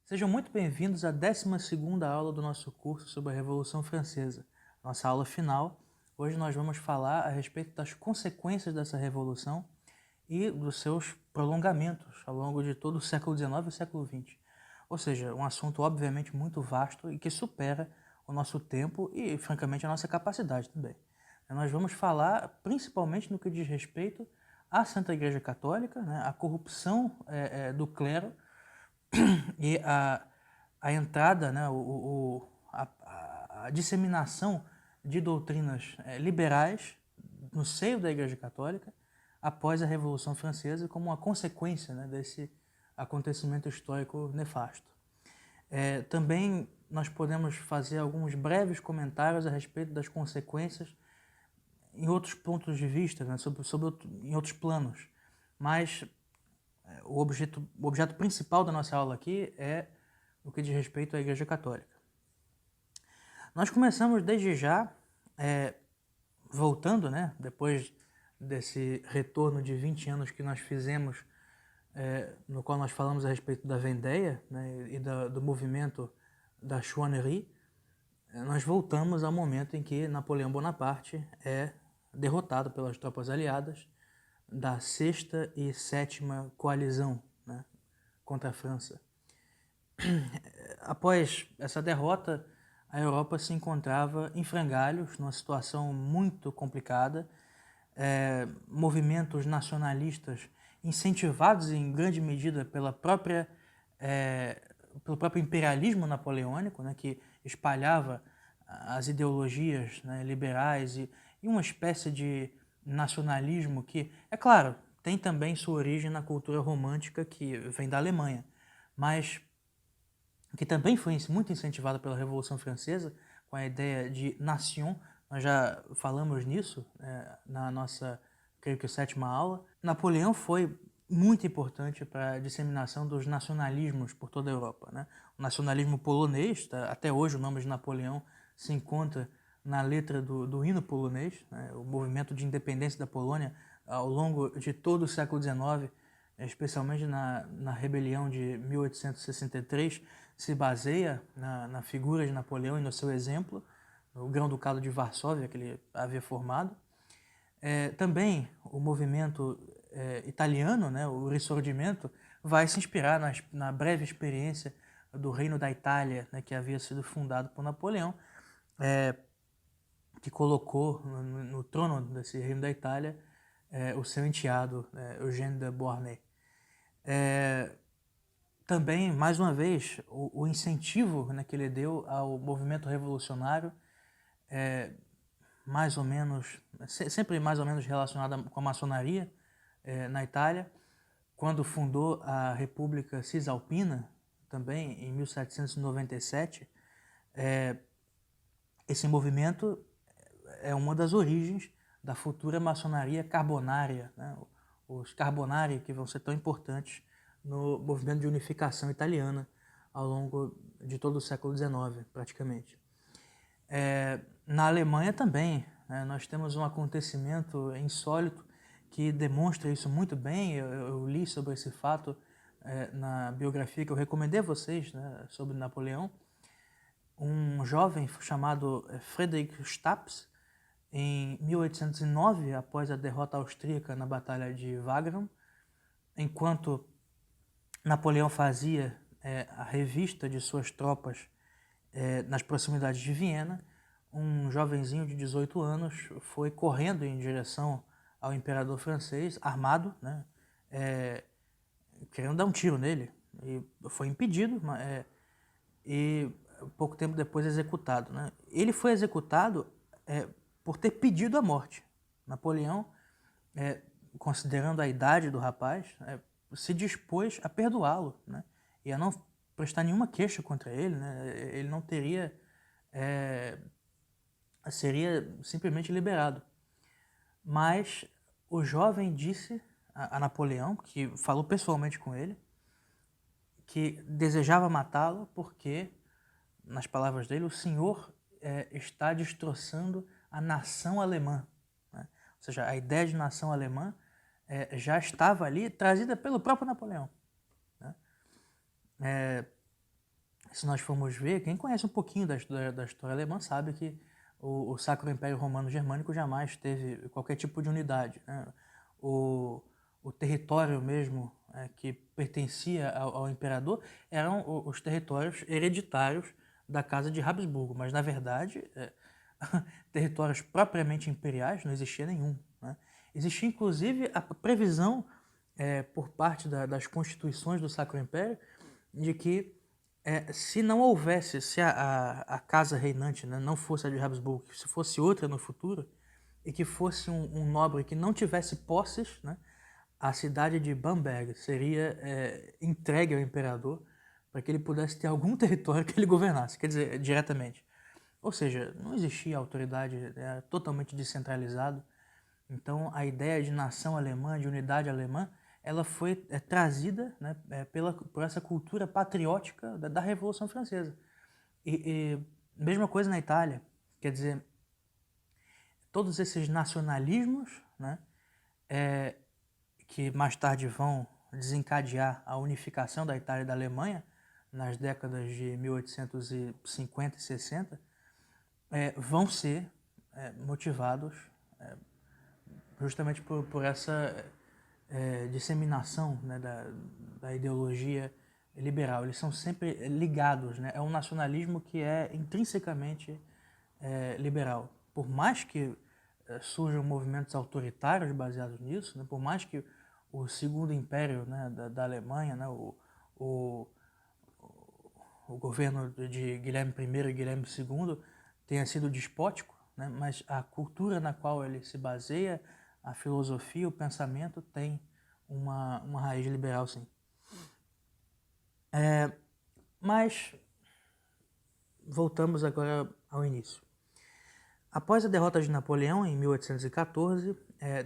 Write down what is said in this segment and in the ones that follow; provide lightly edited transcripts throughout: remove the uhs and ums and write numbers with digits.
Sejam muito bem-vindos à 12ª aula do nosso curso sobre a Revolução Francesa. Nossa aula final. Hoje nós vamos falar a respeito das consequências dessa revolução e dos seus prolongamentos ao longo de todo o século XIX e o século XX. Ou seja, um assunto obviamente muito vasto e que supera o nosso tempo e, francamente, a nossa capacidade também. Nós vamos falar principalmente no que diz respeito à Santa Igreja Católica, né, a corrupção do clero e a entrada, né, a disseminação de doutrinas liberais no seio da Igreja Católica após a Revolução Francesa como uma consequência, né, desse acontecimento histórico nefasto. Também nós podemos fazer alguns breves comentários a respeito das consequências em outros pontos de vista, né, em outros planos, mas o objeto principal da nossa aula aqui é o que diz respeito à Igreja Católica. Nós começamos desde já, voltando, né, depois desse retorno de 20 anos que nós fizemos, no qual nós falamos a respeito da Vendéia, né, e do movimento da Chouannerie, nós voltamos ao momento em que Napoleão Bonaparte é derrotado pelas tropas aliadas da 6ª e 7ª coalizão, né, contra a França. Após essa derrota, a Europa se encontrava em frangalhos, numa situação muito complicada. Movimentos nacionalistas incentivados em grande medida pelo próprio imperialismo napoleônico, né, que espalhava as ideologias, né, liberais e uma espécie de nacionalismo que, é claro, tem também sua origem na cultura romântica que vem da Alemanha, mas que também foi muito incentivada pela Revolução Francesa, com a ideia de nation. Nós já falamos nisso na nossa, creio que, 7ª aula. Napoleão foi muito importante para a disseminação dos nacionalismos por toda a Europa, né? O nacionalismo polonês, até hoje o nome de Napoleão se encontra na letra do hino polonês, né? O movimento de independência da Polônia ao longo de todo o século XIX, especialmente na rebelião de 1863, se baseia na figura de Napoleão e no seu exemplo, no Grão-Ducado de Varsóvia que ele havia formado. Também o movimento italiano, né, o Risorgimento, vai se inspirar na breve experiência do Reino da Itália, né, que havia sido fundado por Napoleão, que colocou no trono desse Reino da Itália o seu enteado, Eugène de Beauharnais. Também, mais uma vez, o incentivo, né, que ele deu ao movimento revolucionário, mais ou menos, sempre mais ou menos relacionado com a maçonaria na Itália, quando fundou a República Cisalpina, também em 1797. Esse movimento é uma das origens da futura maçonaria carbonária, né? Os Carbonari, que vão ser tão importantes no movimento de unificação italiana ao longo de todo o século XIX, praticamente. Na Alemanha também, né, nós temos um acontecimento insólito que demonstra isso muito bem. Eu li sobre esse fato na biografia que eu recomendei a vocês, né, sobre Napoleão. Um jovem chamado Friedrich Staps, em 1809, após a derrota austríaca na Batalha de Wagram, enquanto Napoleão fazia a revista de suas tropas nas proximidades de Viena, um jovenzinho de 18 anos foi correndo em direção ao imperador francês, armado, né, querendo dar um tiro nele, e foi impedido e pouco tempo depois executado, né. Ele foi executado por ter pedido a morte. Napoleão, considerando a idade do rapaz, se dispôs a perdoá-lo, né, e a não prestar nenhuma queixa contra ele, né. Ele não teria... seria simplesmente liberado. Mas o jovem disse a Napoleão, que falou pessoalmente com ele, que desejava matá-lo porque, nas palavras dele, o senhor está destroçando a nação alemã, né? Ou seja, a ideia de nação alemã já estava ali, trazida pelo próprio Napoleão, né? se nós formos ver, quem conhece um pouquinho da história alemã sabe que o Sacro Império Romano Germânico jamais teve qualquer tipo de unidade, né? O território mesmo que pertencia ao imperador eram os territórios hereditários da Casa de Habsburgo, mas na verdade territórios propriamente imperiais não existia nenhum, né? Existia inclusive a previsão por parte das constituições do Sacro Império de que se não houvesse, se a casa reinante, né, não fosse a de Habsburgo, se fosse outra no futuro, e que fosse um nobre que não tivesse posses, né, a cidade de Bamberg seria entregue ao imperador para que ele pudesse ter algum território que ele governasse, quer dizer, diretamente. Ou seja, não existia autoridade, era totalmente descentralizado. Então, a ideia de nação alemã, de unidade alemã, ela foi trazida, né, por essa cultura patriótica da Revolução Francesa. E mesma coisa na Itália, quer dizer, todos esses nacionalismos, né, que mais tarde vão desencadear a unificação da Itália e da Alemanha, nas décadas de 1850 e 60, vão ser motivados justamente por essa disseminação, né, da ideologia liberal. Eles são sempre ligados, né? É um nacionalismo que é intrinsecamente liberal. Por mais que surjam movimentos autoritários baseados nisso, né, por mais que o Segundo Império, né, da Alemanha, né, o governo de Guilherme I e Guilherme II tenha sido despótico, né, mas a cultura na qual ele se baseia, a filosofia, o pensamento tem uma raiz liberal, sim. Mas voltamos agora ao início. Após a derrota de Napoleão, em 1814,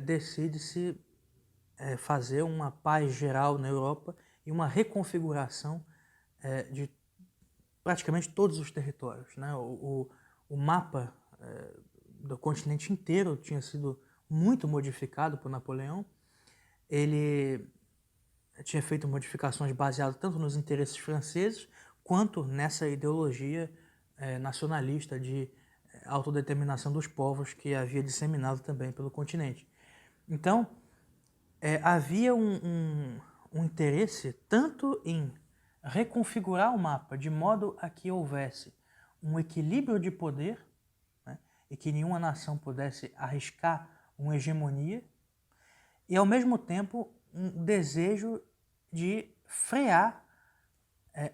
decide-se fazer uma paz geral na Europa e uma reconfiguração de praticamente todos os territórios, né? O mapa do continente inteiro tinha sido muito modificado por Napoleão. Ele tinha feito modificações baseadas tanto nos interesses franceses quanto nessa ideologia nacionalista de autodeterminação dos povos que havia disseminado também pelo continente. Então, havia um interesse tanto em reconfigurar o mapa de modo a que houvesse um equilíbrio de poder, né, e que nenhuma nação pudesse arriscar uma hegemonia, e ao mesmo tempo um desejo de frear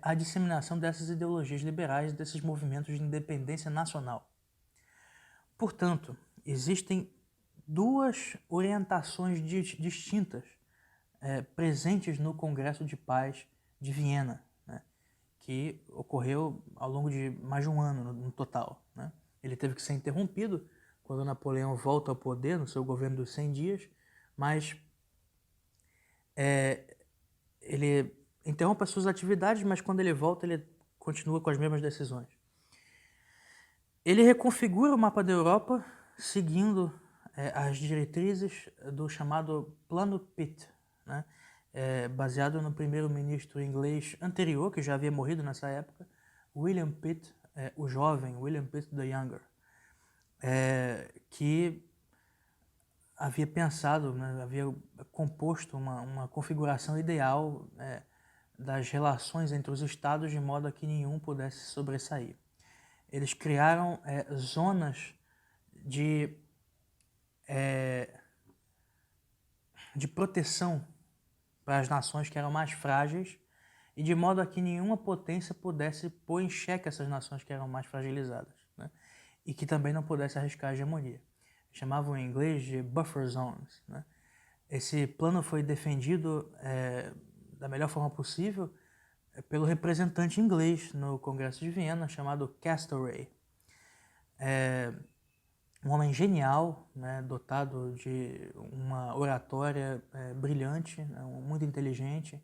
a disseminação dessas ideologias liberais, desses movimentos de independência nacional. Portanto, existem duas orientações distintas presentes no Congresso de Paz de Viena, né, que ocorreu ao longo de mais de um ano no total, né. Ele teve que ser interrompido quando Napoleão volta ao poder no seu governo dos 100 dias, mas ele interrompe as suas atividades, mas quando ele volta ele continua com as mesmas decisões. Ele reconfigura o mapa da Europa seguindo as diretrizes do chamado Plano Pitt, né? Baseado no primeiro-ministro inglês anterior, que já havia morrido nessa época, William Pitt, o jovem William Pitt the Younger, que havia pensado, né, havia composto uma configuração ideal das relações entre os estados de modo a que nenhum pudesse sobressair. Eles criaram zonas de proteção para as nações que eram mais frágeis e de modo a que nenhuma potência pudesse pôr em xeque essas nações que eram mais fragilizadas, né? E que também não pudesse arriscar a hegemonia. Chamavam em inglês de buffer zones, né? Esse plano foi defendido da melhor forma possível pelo representante inglês no Congresso de Viena, chamado Castlereagh. Um homem genial, né, dotado de uma oratória brilhante, né, muito inteligente,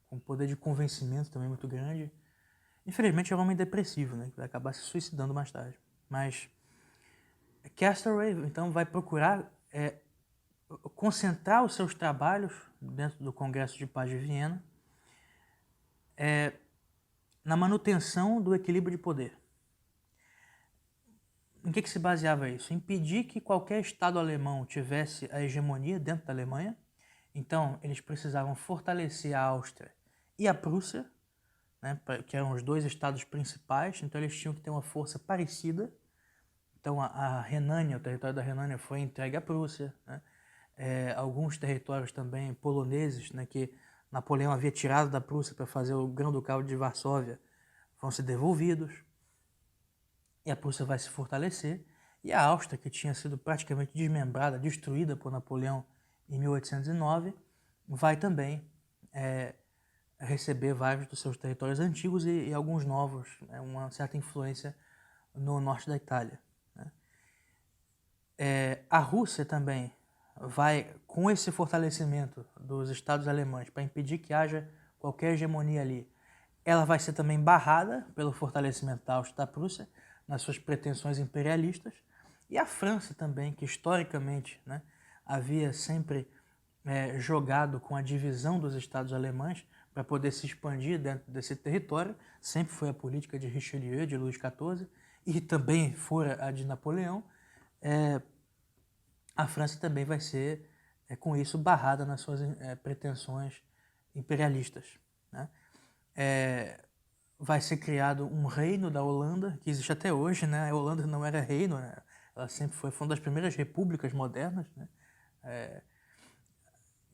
com poder de convencimento também muito grande. Infelizmente era um homem depressivo, né, que vai acabar se suicidando mais tarde. Mas Castlereagh, então, vai procurar concentrar os seus trabalhos dentro do Congresso de Paz de Viena na manutenção do equilíbrio de poder. Em que se baseava isso? Impedir que qualquer Estado alemão tivesse a hegemonia dentro da Alemanha. Então, eles precisavam fortalecer a Áustria e a Prússia, né, que eram os dois estados principais, então eles tinham que ter uma força parecida. Então, a Renânia, o território da Renânia foi entregue à Prússia, né? Alguns territórios também poloneses, né, que Napoleão havia tirado da Prússia para fazer o Grão-Ducado de Varsóvia, vão ser devolvidos. E a Prússia vai se fortalecer, e a Áustria, que tinha sido praticamente desmembrada, destruída por Napoleão em 1809, vai também receber vários dos seus territórios antigos e alguns novos, uma certa influência no norte da Itália, né? A Rússia também vai, com esse fortalecimento dos estados alemães, para impedir que haja qualquer hegemonia ali, ela vai ser também barrada pelo fortalecimento da Áustria e da Prússia nas suas pretensões imperialistas, e a França também, que historicamente, né, havia sempre jogado com a divisão dos estados alemães para poder se expandir dentro desse território, sempre foi a política de Richelieu, de Luís XIV, e também fora a de Napoleão. A França também vai ser, com isso, barrada nas suas pretensões imperialistas, né? Vai ser criado um reino da Holanda, que existe até hoje, né? A Holanda não era reino, né? Ela sempre foi uma das primeiras repúblicas modernas, né?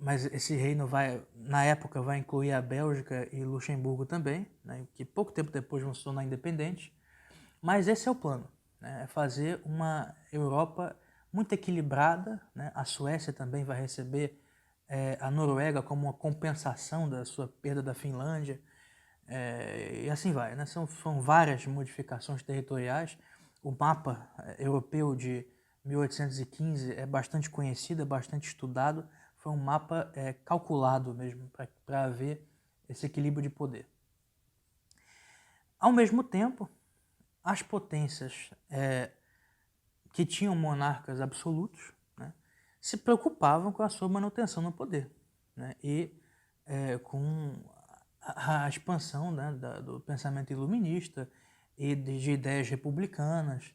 Mas esse reino vai, na época, vai incluir a Bélgica e Luxemburgo também, né? Que pouco tempo depois vão se tornar independentes. Mas esse é o plano, né? É fazer uma Europa muito equilibrada, né? A Suécia também vai receber a Noruega como uma compensação da sua perda da Finlândia, e assim vai, né? São várias modificações territoriais. O mapa europeu de 1815 é bastante conhecido, é bastante estudado. Foi um mapa calculado mesmo para haver esse equilíbrio de poder. Ao mesmo tempo, as potências que tinham monarcas absolutos, né, se preocupavam com a sua manutenção no poder, né, e com a expansão, né, do pensamento iluminista e de ideias republicanas,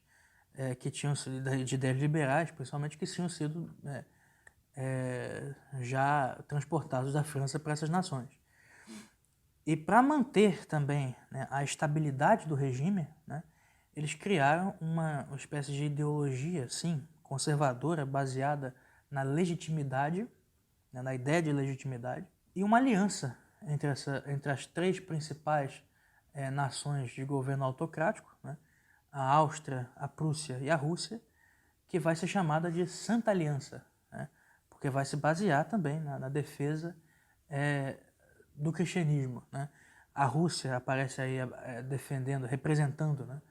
que tinham sido, de ideias liberais, principalmente, que tinham sido já transportados da França para essas nações. E para manter também, né, a estabilidade do regime, né, eles criaram uma espécie de ideologia, sim, conservadora, baseada na legitimidade, né, na ideia de legitimidade, e uma aliança entre as três principais nações de governo autocrático, né, a Áustria, a Prússia e a Rússia, que vai ser chamada de Santa Aliança, né, porque vai se basear também na defesa do cristianismo, né? A Rússia aparece aí defendendo, representando, né,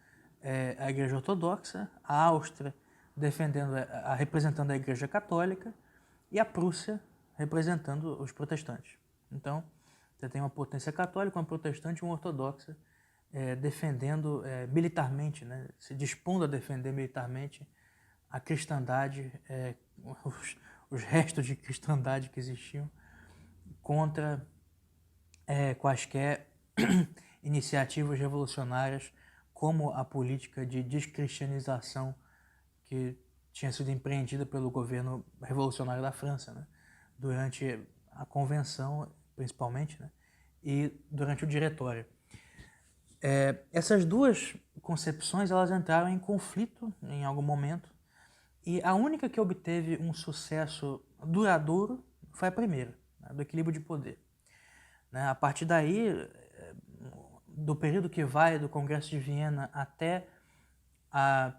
a Igreja Ortodoxa, a Áustria representando a Igreja Católica e a Prússia representando os protestantes. Então, você tem uma potência católica, uma protestante e uma ortodoxa defendendo militarmente, né, se dispondo a defender militarmente a cristandade, os restos de cristandade que existiam contra quaisquer iniciativas revolucionárias, como a política de descristianização que tinha sido empreendida pelo governo revolucionário da França, né, durante a convenção, principalmente, né, e durante o diretório. Essas duas concepções elas entraram em conflito em algum momento, e a única que obteve um sucesso duradouro foi a primeira, né, do equilíbrio de poder. Né? A partir daí, do período que vai do Congresso de Viena até a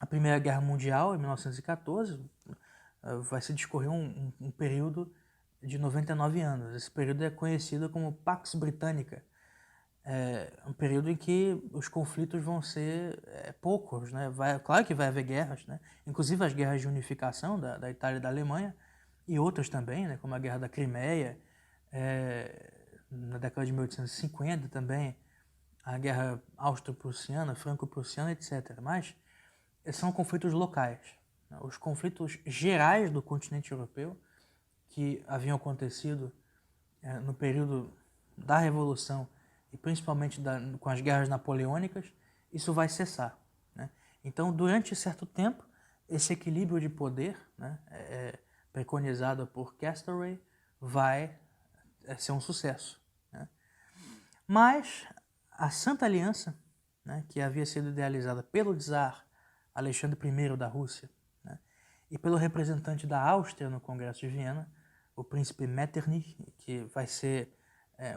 Primeira Guerra Mundial, em 1914, vai se discorrer um período de 99 anos. Esse período é conhecido como Pax Britannica. É um período em que os conflitos vão ser poucos, né? Claro que vai haver guerras, né? Inclusive as guerras de unificação da Itália e da Alemanha, e outras também, né? Como a Guerra da Crimeia, na década de 1850 também, a Guerra Austro-Prussiana, Franco-Prussiana, etc. Mas são conflitos locais. Né? Os conflitos gerais do continente europeu, que haviam acontecido no período da Revolução e principalmente com as guerras napoleônicas, isso vai cessar, né? Então, durante certo tempo, esse equilíbrio de poder, né, preconizado por Castlereagh, vai ser um sucesso, né? Mas a Santa Aliança, né, que havia sido idealizada pelo czar Alexandre I da Rússia, né, e pelo representante da Áustria no Congresso de Viena, o príncipe Metternich, que vai ser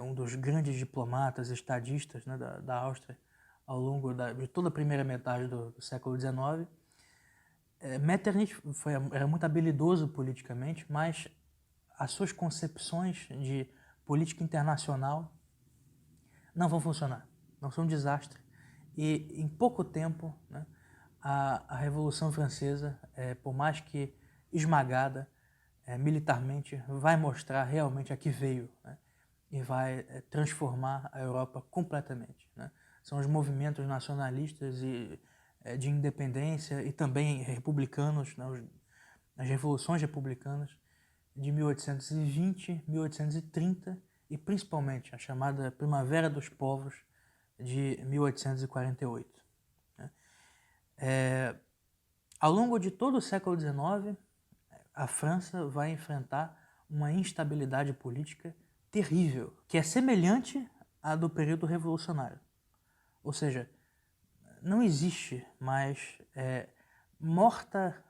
um dos grandes diplomatas, estadistas, né, da Áustria ao longo de toda a primeira metade do século XIX. Metternich era muito habilidoso politicamente, mas as suas concepções de política internacional não vão funcionar, vão ser um desastre. E em pouco tempo, né, a Revolução Francesa, por mais que esmagada militarmente, vai mostrar realmente a que veio, né, e vai transformar a Europa completamente, né? São os movimentos nacionalistas e de independência e também republicanos, né, as revoluções republicanas de 1820, 1830 e principalmente a chamada Primavera dos Povos de 1848. Né? Ao longo de todo o século XIX, a França vai enfrentar uma instabilidade política terrível, que é semelhante à do período revolucionário. Ou seja, não existe mais morta...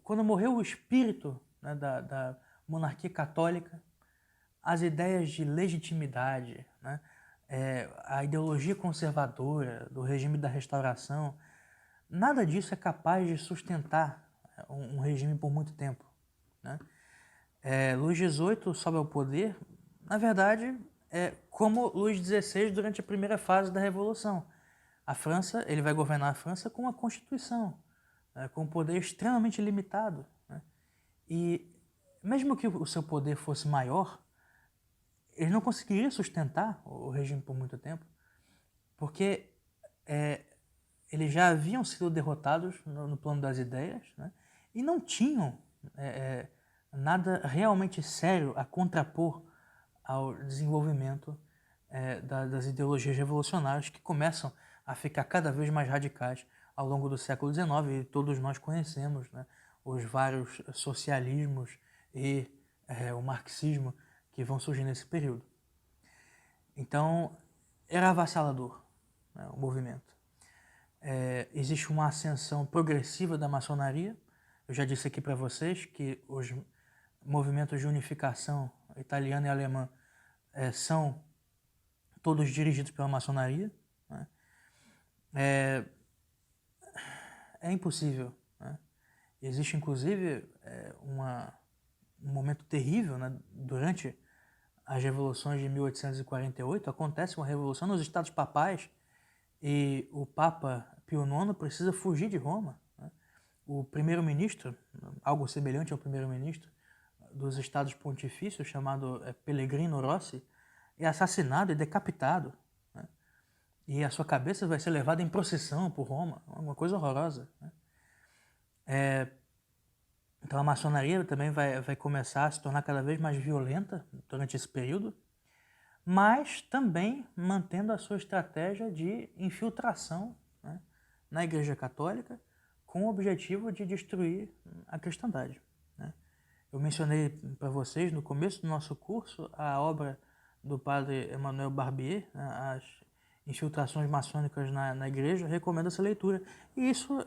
Quando morreu o espírito, né, da monarquia católica, as ideias de legitimidade, né, a ideologia conservadora do regime da restauração, nada disso é capaz de sustentar um regime por muito tempo, né? Luís XVIII sobe ao poder, na verdade, como Luís XVI durante a primeira fase da Revolução. Ele vai governar a França com uma Constituição, com um poder extremamente limitado, né? E mesmo que o seu poder fosse maior, ele não conseguiria sustentar o regime por muito tempo, porque eles já haviam sido derrotados no plano das ideias, né? E não tinham nada realmente sério a contrapor ao desenvolvimento das ideologias revolucionárias que começam a ficar cada vez mais radicais ao longo do século XIX, e todos nós conhecemos, né, os vários socialismos e o marxismo que vão surgir nesse período. Então, era avassalador, né, o movimento. Existe uma ascensão progressiva da maçonaria. Eu já disse aqui para vocês que os movimentos de unificação italiana e alemã são todos dirigidos pela maçonaria, né? É impossível, né? Existe, inclusive, um momento terrível, né? Durante as revoluções de 1848, acontece uma revolução nos Estados Papais e o Papa Pio IX precisa fugir de Roma, né? O primeiro-ministro, algo semelhante ao primeiro-ministro dos Estados Pontifícios, chamado Pellegrino Rossi, é assassinado e decapitado, né? E a sua cabeça vai ser levada em procissão por Roma, uma coisa horrorosa, né? Então a maçonaria também vai começar a se tornar cada vez mais violenta durante esse período, mas também mantendo a sua estratégia de infiltração, né, na Igreja Católica, com o objetivo de destruir a cristandade, né? Eu mencionei para vocês no começo do nosso curso a obra do padre Emmanuel Barbier, né, As Infiltrações Maçônicas na Igreja. Eu recomendo essa leitura. E isso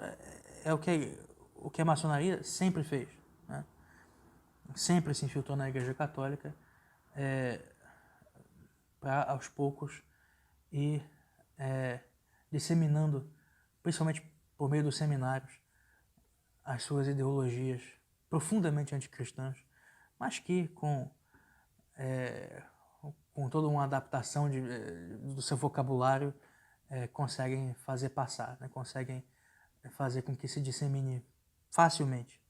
é o que a maçonaria sempre fez, né? Sempre se infiltrou na Igreja Católica para, aos poucos, ir disseminando, principalmente por meio dos seminários, as suas ideologias profundamente anticristãs, mas que com toda uma adaptação do seu vocabulário conseguem fazer passar, né? Conseguem fazer com que se dissemine facilmente,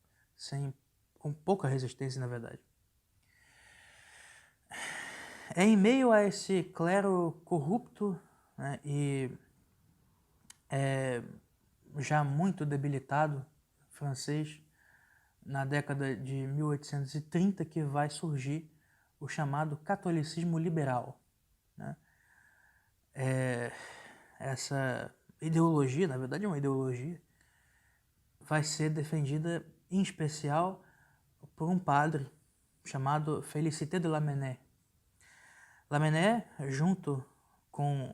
com pouca resistência, na verdade. Em meio a esse clero corrupto, né, e já muito debilitado francês, na década de 1830 que vai surgir o chamado catolicismo liberal, né? essa ideologia, na verdade é uma ideologia, vai ser defendida em especial por um padre chamado Félicité de Lamennais. Lamennais, junto com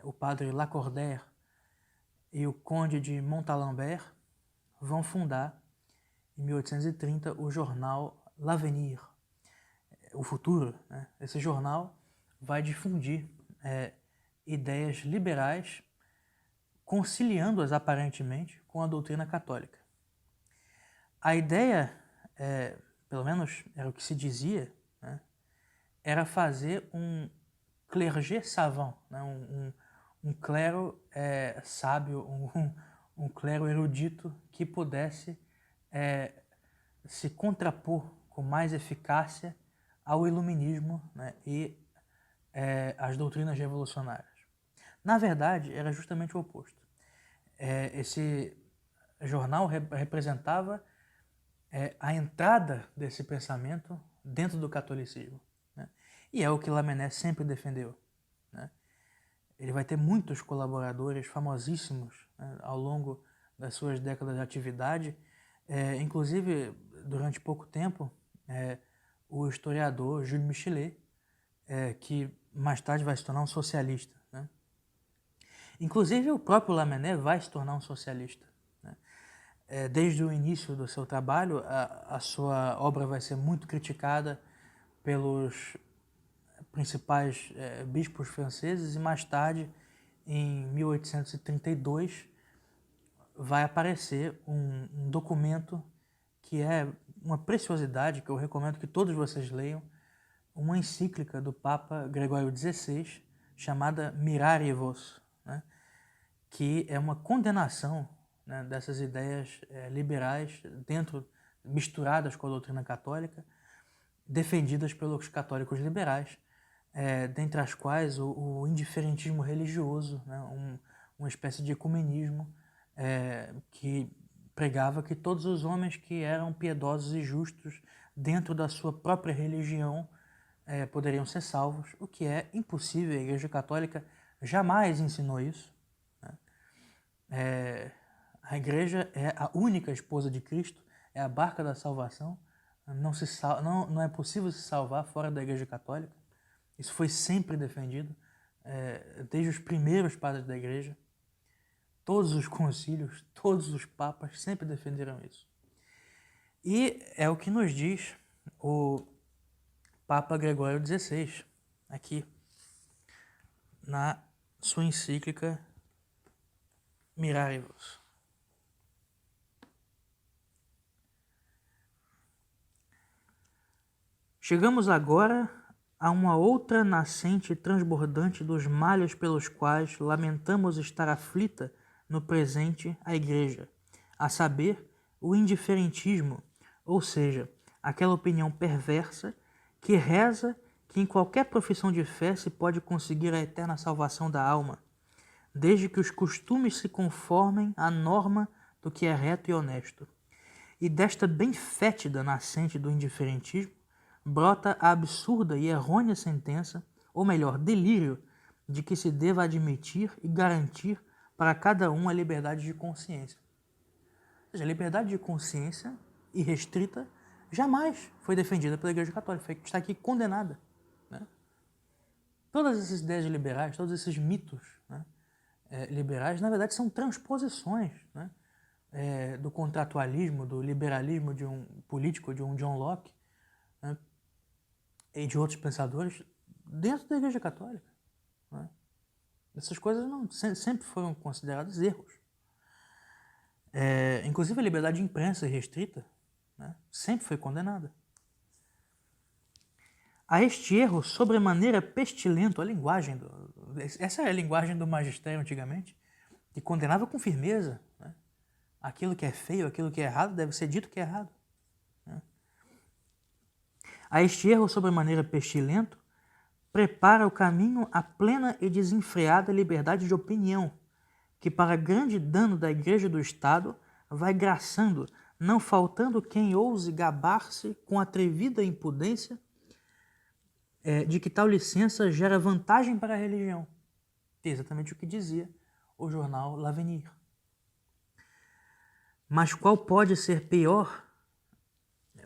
o padre Lacordaire e o conde de Montalembert, vão fundar, em 1830, o jornal L'Avenir, o futuro. Né? Esse jornal vai difundir ideias liberais, conciliando-as aparentemente com a doutrina católica. A ideia, pelo menos era o que se dizia, né, era fazer um clergé savant, né, um clero sábio, um clero erudito que pudesse se contrapor com mais eficácia ao iluminismo, né, e às doutrinas revolucionárias. Na verdade, era justamente o oposto. Esse jornal representava a entrada desse pensamento dentro do catolicismo, né? E é o que Lamennais sempre defendeu, né? Ele vai ter muitos colaboradores famosíssimos, né, ao longo das suas décadas de atividade, inclusive durante pouco tempo o historiador Jules Michelet, que mais tarde vai se tornar um socialista, né? Inclusive o próprio Lamennais vai se tornar um socialista, né? Desde o início do seu trabalho, a sua obra vai ser muito criticada pelos principais bispos franceses e mais tarde, em 1832, vai aparecer um documento que é uma preciosidade, que eu recomendo que todos vocês leiam, uma encíclica do Papa Gregório XVI, chamada Mirari Vos, né? Que é uma condenação, né, dessas ideias liberais misturadas com a doutrina católica, defendidas pelos católicos liberais, dentre as quais o indiferentismo religioso, né, uma espécie de ecumenismo que pregava que todos os homens que eram piedosos e justos dentro da sua própria religião poderiam ser salvos, o que é impossível. A Igreja Católica jamais ensinou isso, né? A Igreja é a única esposa de Cristo, é a barca da salvação. Não é possível se salvar fora da Igreja Católica. Isso foi sempre defendido, desde os primeiros padres da Igreja. Todos os concílios, todos os papas sempre defenderam isso. E é o que nos diz o Papa Gregório XVI, aqui, na sua encíclica Mirari Vos. Chegamos agora a uma outra nascente transbordante dos males pelos quais lamentamos estar aflita no presente a Igreja, a saber, o indiferentismo, ou seja, aquela opinião perversa que reza que em qualquer profissão de fé se pode conseguir a eterna salvação da alma, desde que os costumes se conformem à norma do que é reto e honesto. E desta bem fétida nascente do indiferentismo brota a absurda e errônea sentença, ou melhor, delírio, de que se deva admitir e garantir para cada um a liberdade de consciência. Ou seja, a liberdade de consciência irrestrita jamais foi defendida pela Igreja Católica, está aqui condenada, né? Todas essas ideias liberais, todos esses mitos, né, liberais, na verdade são transposições, né, do contratualismo, do liberalismo de um político, de um John Locke, né, e de outros pensadores dentro da Igreja Católica, né? Essas coisas sempre foram consideradas erros. Inclusive a liberdade de imprensa restrita, né, sempre foi condenada. A este erro sobremaneira pestilento, essa é a linguagem do magistério antigamente, que condenava com firmeza, né? Aquilo que é feio, aquilo que é errado, deve ser dito que é errado, né? A este erro sobremaneira pestilento prepara o caminho à plena e desenfreada liberdade de opinião, que para grande dano da Igreja e do Estado vai graçando, não faltando quem ouse gabar-se com atrevida impudência de que tal licença gera vantagem para a religião. que é exatamente o que dizia o jornal L'Avenir. Mas qual pode ser pior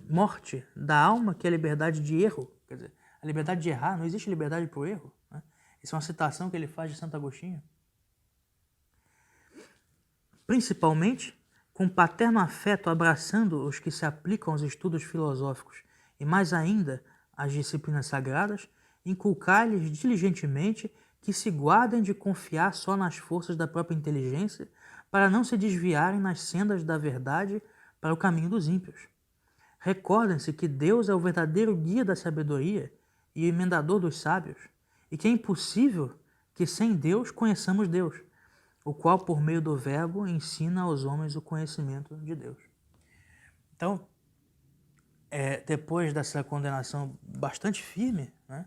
morte da alma que a liberdade de erro? Quer dizer, a liberdade de errar, não existe liberdade para o erro. Né? Isso é uma citação que ele faz de Santo Agostinho. Principalmente, com paterno afeto abraçando os que se aplicam aos estudos filosóficos e mais ainda às disciplinas sagradas, inculcar-lhes diligentemente que se guardem de confiar só nas forças da própria inteligência para não se desviarem nas sendas da verdade para o caminho dos ímpios. Recordem-se que Deus é o verdadeiro guia da sabedoria e o emendador dos sábios, e que é impossível que sem Deus conheçamos Deus, o qual, por meio do Verbo, ensina aos homens o conhecimento de Deus. Então, depois dessa condenação bastante firme, né,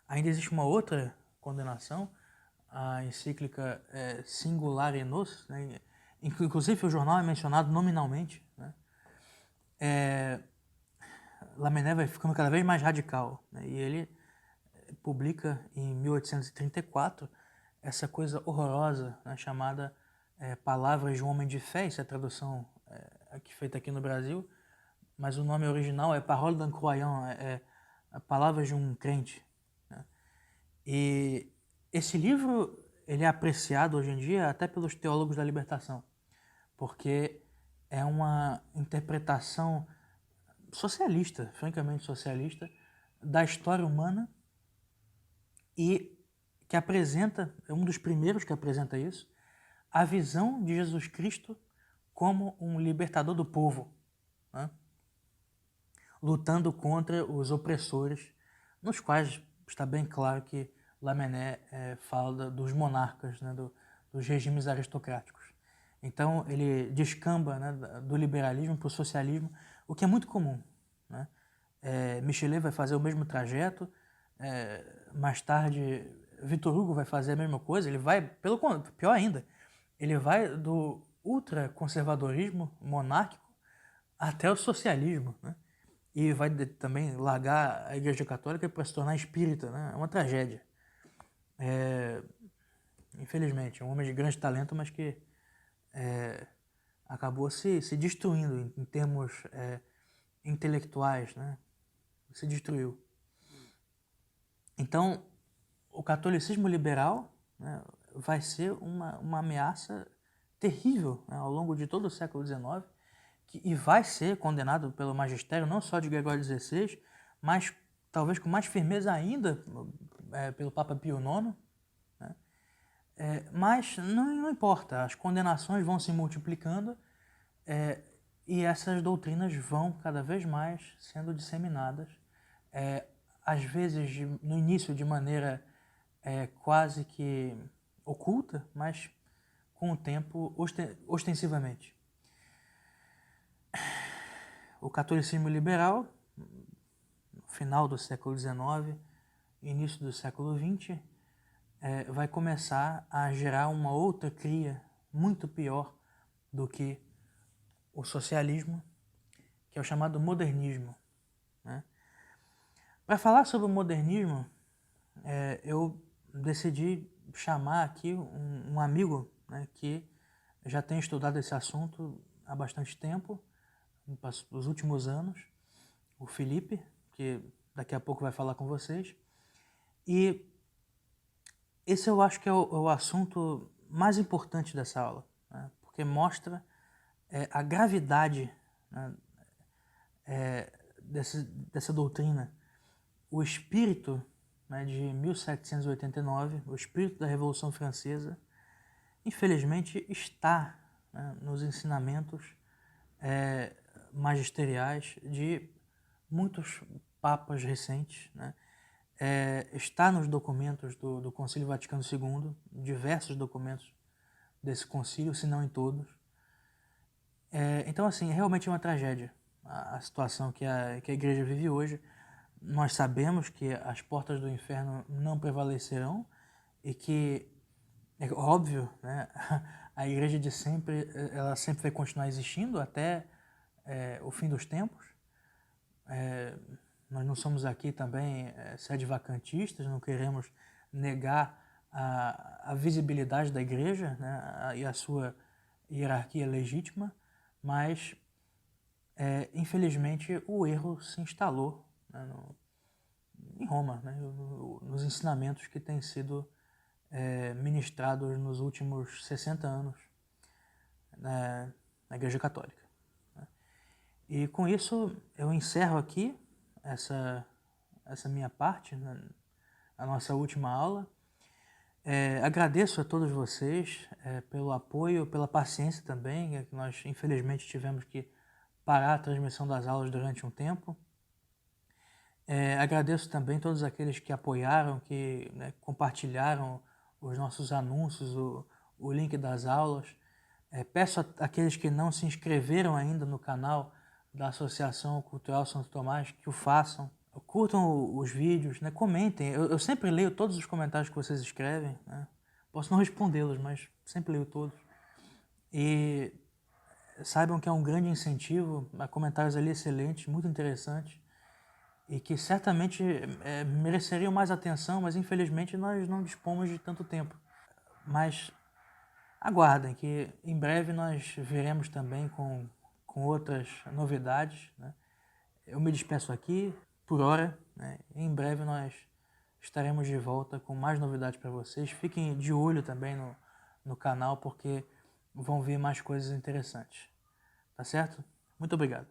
ainda existe uma outra condenação, a encíclica Singulare Nos, né, inclusive o jornal é mencionado nominalmente, né, Lamennais vai ficando cada vez mais radical, né, e ele publica em 1834 essa coisa horrorosa, né, chamada Palavras de um Homem de Fé, isso é a tradução feita aqui no Brasil, mas o nome original é Parole d'un Croyant, Palavras de um Crente. Né? E esse livro ele é apreciado hoje em dia até pelos teólogos da libertação, porque é uma interpretação socialista, francamente socialista, da história humana e que apresenta, é um dos primeiros que apresenta isso, a visão de Jesus Cristo como um libertador do povo, né? Lutando contra os opressores, nos quais está bem claro que Lamennais fala dos monarcas, né? Dos regimes aristocráticos. Então ele descamba, né, do liberalismo para o socialismo, o que é muito comum. Né? Michelet vai fazer o mesmo trajeto, mais tarde Victor Hugo vai fazer a mesma coisa, ele vai, pior ainda, ele vai do ultraconservadorismo monárquico até o socialismo, né? E vai também largar a Igreja Católica para se tornar espírita, né? É uma tragédia. Infelizmente, é um homem de grande talento, mas que acabou se destruindo em termos intelectuais, né? Se destruiu. Então, o catolicismo liberal, né, vai ser uma ameaça terrível, né, ao longo de todo o século XIX, e vai ser condenado pelo magistério não só de Gregório XVI, mas talvez com mais firmeza ainda pelo Papa Pio IX. Né? Mas não importa, as condenações vão se multiplicando e essas doutrinas vão cada vez mais sendo disseminadas, às vezes no início de maneira quase que oculta, mas com o tempo ostensivamente. O catolicismo liberal, no final do século XIX, início do século XX, vai começar a gerar uma outra cria muito pior do que o socialismo, que é o chamado modernismo. Né? Para falar sobre o modernismo, eu decidi chamar aqui um amigo, né, que já tem estudado esse assunto há bastante tempo, nos últimos anos, o Felipe, que daqui a pouco vai falar com vocês. E esse eu acho que é o assunto mais importante dessa aula, né, porque mostra a gravidade, né, dessa doutrina. O espírito, né, de 1789, o espírito da Revolução Francesa, infelizmente está, né, nos ensinamentos magisteriais de muitos papas recentes, né? Está nos documentos do Concílio Vaticano II, diversos documentos desse concílio, se não em todos. Então, assim, realmente é uma tragédia a situação que a Igreja vive hoje. Nós sabemos que as portas do inferno não prevalecerão e que, é óbvio, né, a Igreja de sempre, ela sempre vai continuar existindo até o fim dos tempos. Nós não somos aqui também sede vacantistas, não queremos negar a visibilidade da igreja, né, e a sua hierarquia legítima, mas infelizmente o erro se instalou, né, em Roma, né, nos ensinamentos que têm sido ministrados nos últimos 60 anos na Igreja Católica. Né. E com isso eu encerro aqui essa minha parte, né, a nossa última aula. Agradeço a todos vocês pelo apoio, pela paciência também, que nós infelizmente tivemos que parar a transmissão das aulas durante um tempo. Agradeço também todos aqueles que apoiaram, que, né, compartilharam os nossos anúncios, o link das aulas. Peço àqueles que não se inscreveram ainda no canal da Associação Cultural Santo Tomás que o façam. Curtam os vídeos, né? Comentem. Eu sempre leio todos os comentários que vocês escrevem, né? Posso não respondê-los, mas sempre leio todos. E saibam que é um grande incentivo, há comentários ali excelentes, muito interessantes, e que certamente mereceriam mais atenção, mas infelizmente nós não dispomos de tanto tempo. Mas aguardem que em breve nós viremos também com outras novidades, né? Eu me despeço aqui por hora, né? Em breve nós estaremos de volta com mais novidades para vocês. Fiquem de olho também no canal, porque vão vir mais coisas interessantes. Tá certo? Muito obrigado.